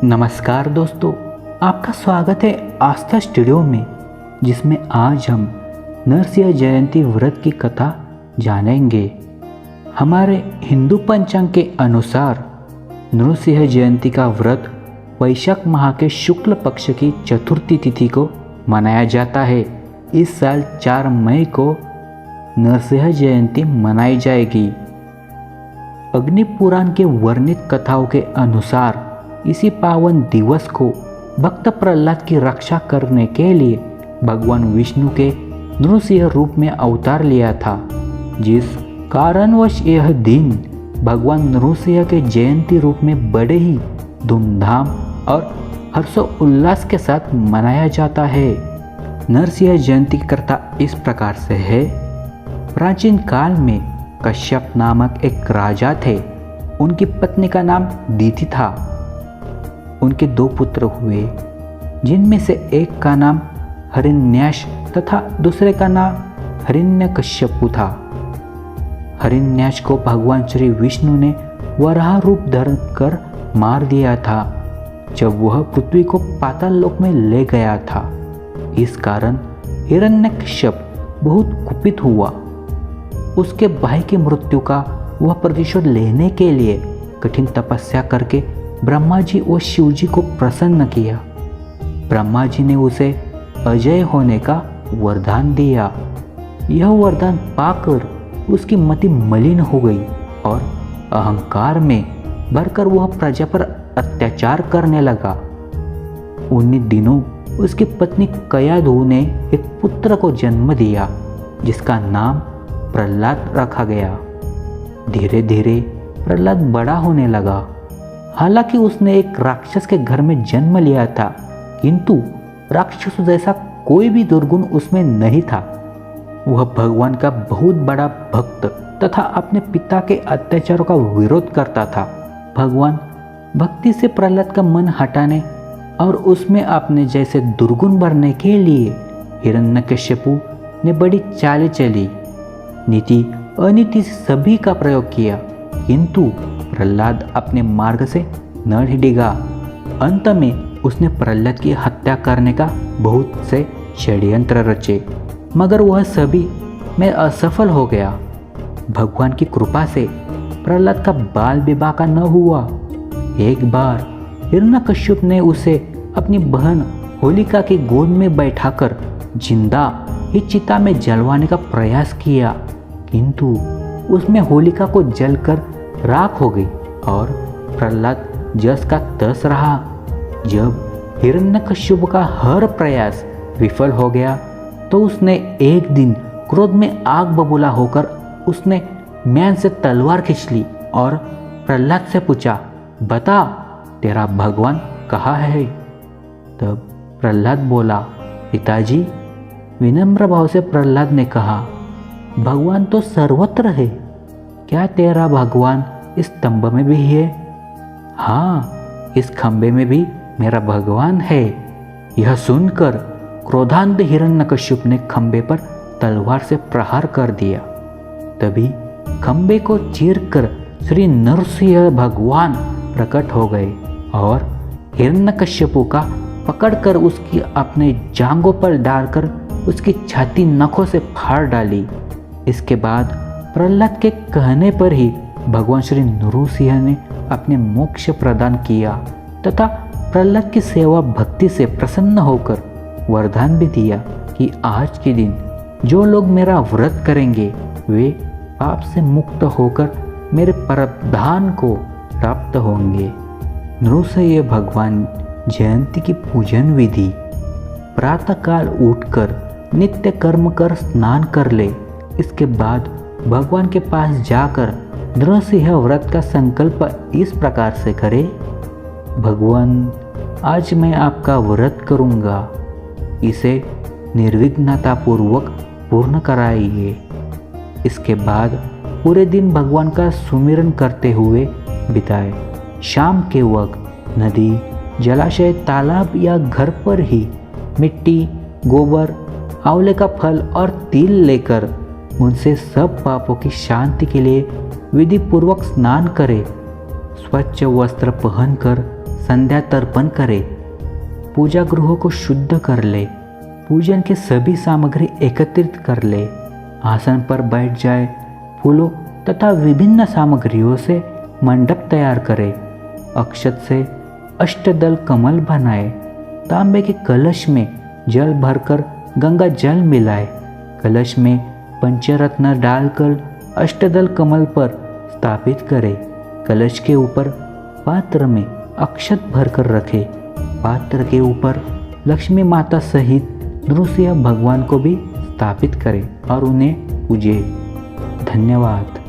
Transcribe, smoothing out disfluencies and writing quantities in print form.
नमस्कार दोस्तों, आपका स्वागत है आस्था स्टूडियो में, जिसमें आज हम नरसिंह जयंती व्रत की कथा जानेंगे। हमारे हिंदू पंचांग के अनुसार नरसिंह जयंती का व्रत वैशाख माह के शुक्ल पक्ष की चतुर्थी तिथि को मनाया जाता है। इस साल 4 मई को नरसिंह जयंती मनाई जाएगी। अग्नि पुराण के वर्णित कथाओं के अनुसार इसी पावन दिवस को भक्त प्रहलाद की रक्षा करने के लिए भगवान विष्णु के नृसिंह रूप में अवतार लिया था। जिस कारणवश यह दिन भगवान नृसिंह के जयंती रूप में बड़े ही धूमधाम और हर्षोल्लास के साथ मनाया जाता है। नरसिंह जयंती की कथा इस प्रकार से है। प्राचीन काल में कश्यप नामक एक राजा थे। उनकी पत्नी का नाम दिति था। उनके 2 पुत्र हुए, जिनमें से एक का नाम हिरण्याक्ष तथा दूसरे का नाम हिरण्यकश्यपु था। हिरण्याक्ष को भगवान श्री विष्णु ने वराह रूप धर कर मार दिया था, जब वह पृथ्वी को पाताल लोक में ले गया था। इस कारण हिरण्यकश्यप बहुत कुपित हुआ। उसके भाई की मृत्यु का वह प्रतिशोध लेने के लिए कठिन तपस्या करके ब्रह्मा जी और शिव जी को प्रसन्न किया। ब्रह्मा जी ने उसे अजय होने का वरदान दिया। यह वरदान पाकर उसकी मति मलिन हो गई और अहंकार में भरकर वह प्रजा पर अत्याचार करने लगा। उन्हीं दिनों उसकी पत्नी कयाधु ने एक पुत्र को जन्म दिया, जिसका नाम प्रहलाद रखा गया। धीरे धीरे प्रहलाद बड़ा होने लगा। हालांकि उसने एक राक्षस के घर में जन्म लिया था, किंतु राक्षस जैसा कोई भी दुर्गुण उसमें नहीं था। वह भगवान का बहुत बड़ा भक्त तथा अपने पिता के अत्याचारों का विरोध करता था। भगवान भक्ति से प्रहलाद का मन हटाने और उसमें अपने जैसे दुर्गुण भरने के लिए हिरण्यकश्यपु ने बड़ी चालें चली। नीति अनीति से सभी का प्रयोग किया, किंतु प्रहलाद अपने मार्ग से न डिगा। अंत में उसने प्रहलाद की हत्या करने का बहुत से षड्यंत्र रचे, मगर वह सभी में असफल हो गया। भगवान की कृपा से प्रहलाद का बाल विवाह का न हुआ। एक बार हिरण्यकश्यप ने उसे अपनी बहन होलिका की गोद में बैठाकर जिंदा ही चिता में जलवाने का प्रयास किया, किंतु उसमें होलिका को जलकर राख हो गई और प्रहलाद जस का तस रहा। जब हिरण्यकश्यप का हर प्रयास विफल हो गया, तो उसने एक दिन क्रोध में आग बबूला होकर उसने म्यान से तलवार खींच ली और प्रहलाद से पूछा, बता तेरा भगवान कहाँ है? तब प्रहलाद बोला, पिताजी। विनम्र भाव से प्रहलाद ने कहा, भगवान तो सर्वत्र है, क्या तेरा भगवान इस स्तंभ में भी है? हाँ, इस खंबे में भी मेरा भगवान है। यह सुनकर क्रोधांत हिरण्यकश्यप ने खंबे पर तलवार से प्रहार कर दिया। तभी खंबे को चीरकर श्री नरसिंह भगवान प्रकट हो गए और हिरण्यकश्यप का पकड़कर उसकी अपने जांघों पर डालकर उसकी छाती नखों से फाड़ डाली। इसके बाद प्रहलाद के कहने पर ही भगवान श्री नृसिंह ने अपने मोक्ष प्रदान किया तथा प्रहलाद की सेवा भक्ति से प्रसन्न होकर वरदान भी दिया कि आज के दिन जो लोग मेरा व्रत करेंगे वे पाप से मुक्त होकर मेरे प्रावधान को प्राप्त होंगे। नृसिंह भगवान जयंती की पूजन विधि। प्रातःकाल उठकर नित्य कर्म कर स्नान कर ले। इसके बाद भगवान के पास जाकर नरसिंह व्रत का संकल्प इस प्रकार से करे, भगवान आज मैं आपका व्रत करूँगा, इसे निर्विघ्नता पूर्वक पूर्ण कराइए। इसके बाद पूरे दिन भगवान का सुमिरन करते हुए बिताए। शाम के वक्त नदी, जलाशय, तालाब या घर पर ही मिट्टी, गोबर, आंवले का फल और तिल लेकर उनसे सब पापों की शांति के लिए विधि पूर्वक स्नान करे। स्वच्छ वस्त्र पहनकर संध्या तर्पण करे, पूजा गृह को शुद्ध कर ले, पूजन की सभी सामग्री एकत्रित कर ले, आसन पर बैठ जाए, फूलों तथा विभिन्न सामग्रियों से मंडप तैयार करे, अक्षत से अष्टदल कमल बनाए, तांबे के कलश में जल भरकर गंगा जल मिलाए, कलश में पंचरत्न डालकर अष्टदल कमल पर स्थापित करे, कलश के ऊपर पात्र में अक्षत भरकर रखे, पात्र के ऊपर लक्ष्मी माता सहित नृसिंह भगवान को भी स्थापित करे और उन्हें पूजे। धन्यवाद।